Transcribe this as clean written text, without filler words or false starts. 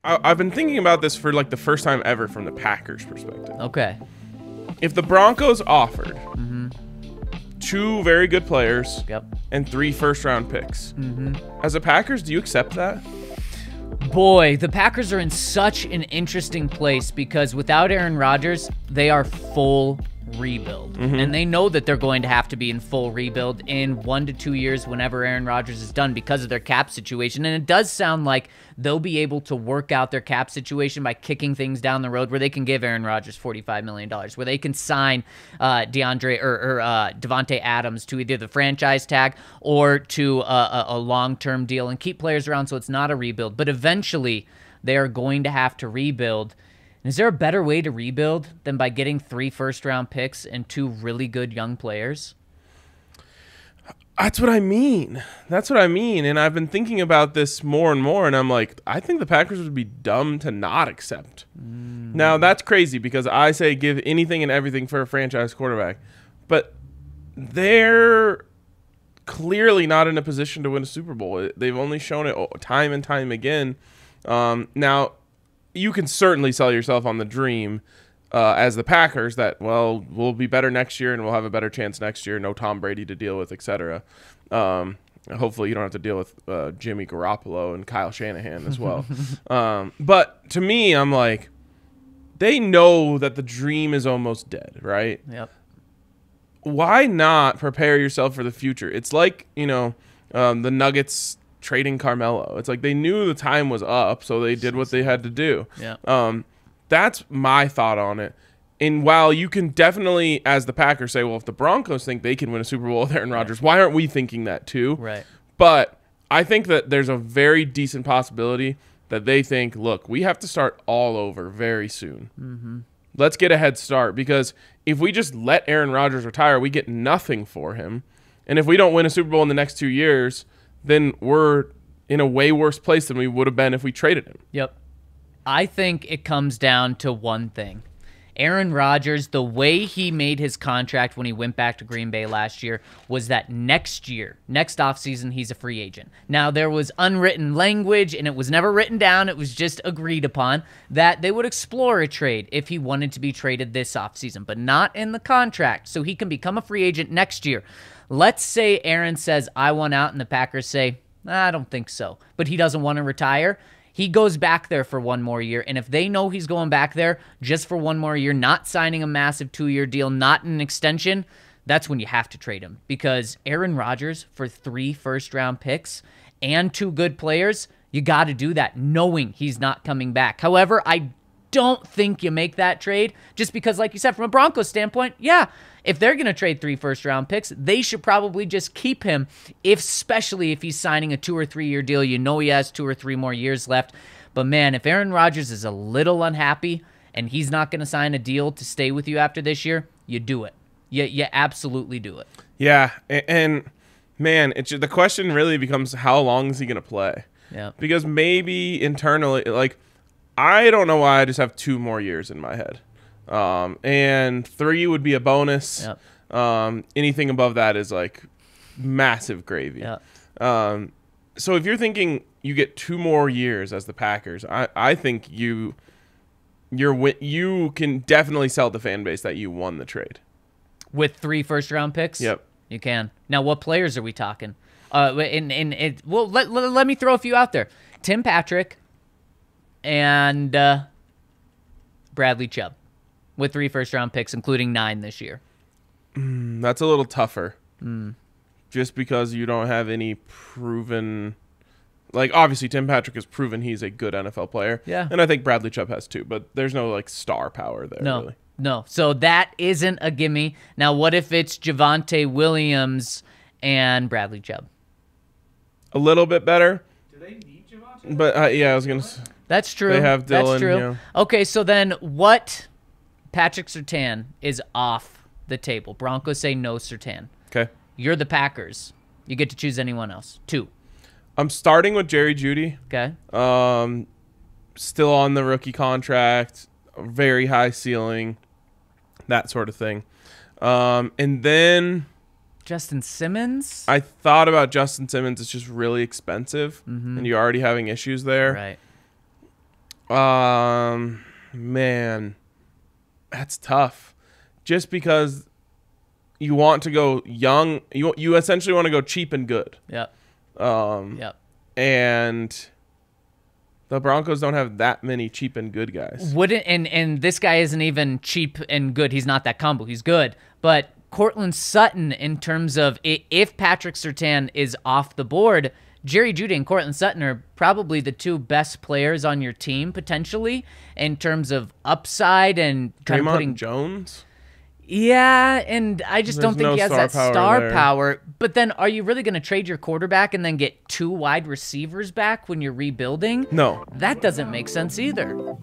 I've been thinking about this for like the first time ever from the Packers' perspective. Okay. If the Broncos offered two very good players and 3 first-round picks, as a Packers, do you accept that? Boy, the Packers are in such an interesting place because without Aaron Rodgers, they are full rebuild. And they know that they're going to have to be in full rebuild in 1 to 2 years whenever Aaron Rodgers is done because of their cap situation. And it does sound like they'll be able to work out their cap situation by kicking things down the road where they can give Aaron Rodgers $45 million, where they can sign Devontae Adams to either the franchise tag or to a long-term deal and keep players around so it's not a rebuild. But eventually, they are going to have to rebuild. Is there a better way to rebuild than by getting 3 first-round picks and 2 really good young players? That's what I mean. And I've been thinking about this more and more, and I'm like, I think the Packers would be dumb to not accept. Now, that's crazy because I say give anything and everything for a franchise quarterback. But they're clearly not in a position to win a Super Bowl. They've only shown it time and time again. Now, you can certainly sell yourself on the dream as the Packers that, well, we'll be better next year and we'll have a better chance next year. No Tom Brady to deal with, etc. Hopefully you don't have to deal with Jimmy Garoppolo and Kyle Shanahan as well. But to me, I'm like, they know that the dream is almost dead, right? Yep. Why not prepare yourself for the future? It's like, the Nuggets trading Carmelo. It's like they knew the time was up, so they did what they had to do. Yeah. That's my thought on it. And while you can definitely, as the Packers, say, well, if the Broncos think they can win a Super Bowl with Aaron Rodgers, why aren't we thinking that too? Right. But I think that there's a very decent possibility that they think, look, we have to start all over very soon. Let's get a head start, because if we just let Aaron Rodgers retire, we get nothing for him. And if we don't win a Super Bowl in the next 2 years, then we're in a way worse place than we would have been if we traded him. Yep. I think it comes down to one thing. Aaron Rodgers, the way he made his contract when he went back to Green Bay last year was that next offseason, he's a free agent. Now, there was unwritten language, and it was never written down. It was just agreed upon that they would explore a trade if he wanted to be traded this offseason, but not in the contract, so he can become a free agent next year. Let's say Aaron says, I want out, and the Packers say, I don't think so, but he doesn't want to retire. He goes back there for 1 more year, and if they know he's going back there just for 1 more year, not signing a massive 2-year deal, not an extension, that's when you have to trade him. Because Aaron Rodgers for 3 first-round picks and 2 good players, you got to do that knowing he's not coming back. However, I don't think you make that trade just because, like you said, from a Broncos standpoint, yeah, if they're going to trade 3 first-round picks, they should probably just keep him, especially if he's signing a 2 or 3 year deal. You know he has 2 or 3 more years left. But, man, if Aaron Rodgers is a little unhappy and he's not going to sign a deal to stay with you after this year, you do it. You absolutely do it. Yeah, and man, the question really becomes how long is he going to play? Yeah. Because maybe internally, like, I don't know why I just have 2 more years in my head. And 3 would be a bonus. Yep. Anything above that is like massive gravy. Yep. So if you're thinking you get 2 more years as the Packers, I think you can definitely sell the fan base that you won the trade. With 3 first-round picks? Yep. You can. Now, what players are we talking? Well, let me throw a few out there. Tim Patrick and Bradley Chubb with 3 first-round picks, including 9 this year. That's a little tougher. Just because you don't have any proven... Like, obviously, Tim Patrick has proven he's a good NFL player. Yeah. And I think Bradley Chubb has too, but there's no, like, star power there, really. No. So that isn't a gimme. Now, what if it's Javonte Williams and Bradley Chubb? A little bit better. Do they need Javonte? But, yeah, I was going to... That's true. They have Dylan. That's true. Yeah. Okay, so then what... Patrick Surtain is off the table. Broncos say no Surtain. Okay. You're the Packers. You get to choose anyone else. 2. I'm starting with Jerry Jeudy. Okay. Still on the rookie contract, very high ceiling, that sort of thing. And then Justin Simmons? I thought about Justin Simmons. It's just really expensive, and you're already having issues there. Right. Man, that's tough. Just because you want to go young, you essentially want to go cheap and good. Yep. Yep. And the Broncos don't have that many cheap and good guys. And this guy isn't even cheap and good. He's not that combo. He's good. But Cortland Sutton, in terms of if Patrick Surtain is off the board, Jerry Jeudy and Cortland Sutton are probably the two best players on your team, potentially, in terms of upside and kind of putting Jones. Yeah, and I just don't think he has that star power. But then are you really going to trade your quarterback and then get 2 wide receivers back when you're rebuilding? No. That doesn't make sense either.